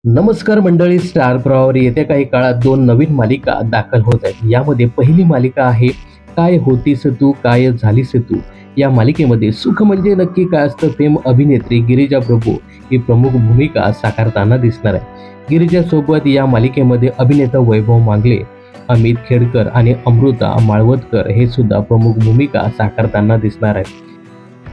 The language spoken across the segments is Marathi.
नमस्कार मंडळी, स्टार प्रवाहावर येत्या काही काळात दोन नवीन मालिका दाखल होत आहेत. यामध्ये पहिली मालिका आहे काय होतीस तू काय झालीस तू. या मालिकेमध्ये सुख म्हणजे नक्की काय असतं, फेम अभिनेत्री गिरिजा प्रभू ही प्रमुख भूमिका साकारताना दिसणार आहे. गिरिजा सोबत या मालिकेमध्ये अभिनेता वैभव मांगले, अमित खेडकर आणि अमृता माळवदकर हे सुद्धा प्रमुख भूमिका साकारताना दिसणार आहेत.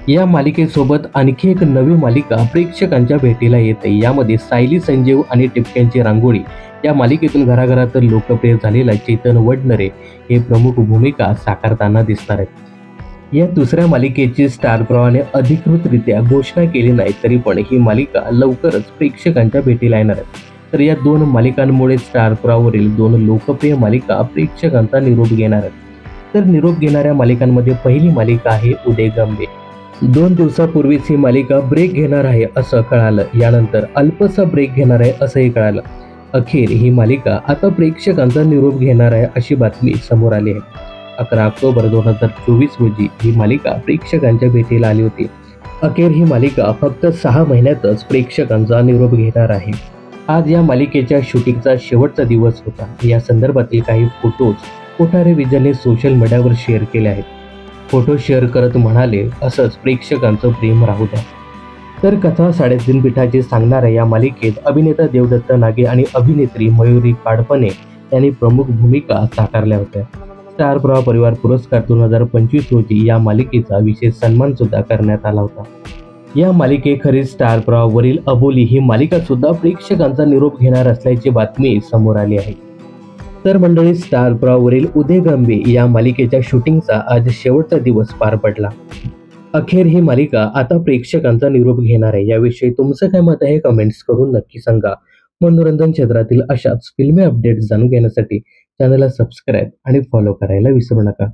या मालिकेसोबत आणखी एक नवी मालिका प्रेक्षकांच्या भेटीला येते. यामध्ये सायली संजीव आणि टिपक्यांची रांगोळी या मालिकेतून घराघरात लोकप्रिय झालेला चेतन वडनरे हे प्रमुख भूमिका साकारताना दिसणार आहेत. या दुसऱ्या मालिकेची स्टार प्रवाहाने अधिकृतरित्या घोषणा केली नाही, तरी पण ही मालिका लवकरच प्रेक्षकांच्या भेटीला येणार आहे. तर या दोन मालिकांमुळे स्टार प्रवाहावरील दोन लोकप्रिय मालिका प्रेक्षकांचा निरोप घेणार आहेत. तर निरोप घेणाऱ्या मालिकांमध्ये पहिली मालिका आहे उदयगंबे. 2 दिवसापूर्वीच ही मालिका ब्रेक घेणार आहे असं कळालं. यानंतर अल्पसा ब्रेक घेणार आहे असंही कळालं. अखेर ही मालिका आता प्रेक्षकांचा निरोप घेणार आहे अशी बातमी समोर आली आहे. 11 ऑक्टोबर 2024 रोजी ही मालिका प्रेक्षकांच्या भेटीला आली होती. अखेर ही मालिका फक्त 6 महिन्यातच प्रेक्षकांचा निरोप घेणार आहे. आज या मालिकेच्या शूटिंगचा शेवटचा दिवस होता. या संदर्भातील काही फोटोज कोठारे विजयने सोशल मीडियावर शेअर केले आहेत. फोटो शेअर करत म्हणाले, असंच प्रेक्षकांचं प्रेम राहू द्या. तर कथा 3.5 पीठाची सांगणाऱ्या या मालिकेत अभिनेता देवदत्त नागे आणि अभिनेत्री मयुरी काडपणे यांनी प्रमुख भूमिका साकारल्या होत्या. स्टार प्रवाह परिवार पुरस्कार 2025 रोजी या मालिकेचा विशेष सन्मान सुद्धा करण्यात आला होता. या मालिकेखेरीज स्टार प्रवाहावरील अबोली ही मालिका सुद्धा प्रेक्षकांचा निरोप घेणार असल्याची बातमी समोर आली आहे. तर मंडळी, स्टार प्रवाहावरील उदयगंबे या मालिकेच्या शूटिंगचा आज शेवटचा दिवस पार पडला. अखेर ही मालिका आता प्रेक्षकांचा निरोप घेणार आहे. याविषयी तुमचं काय मत आहे कमेंट्स करून नक्की सांगा. मनोरंजन क्षेत्रातील अशाच फिल्मी अपडेट्स जाणून घेण्यासाठी चॅनलला सबस्क्राईब आणि फॉलो करायला विसरू नका.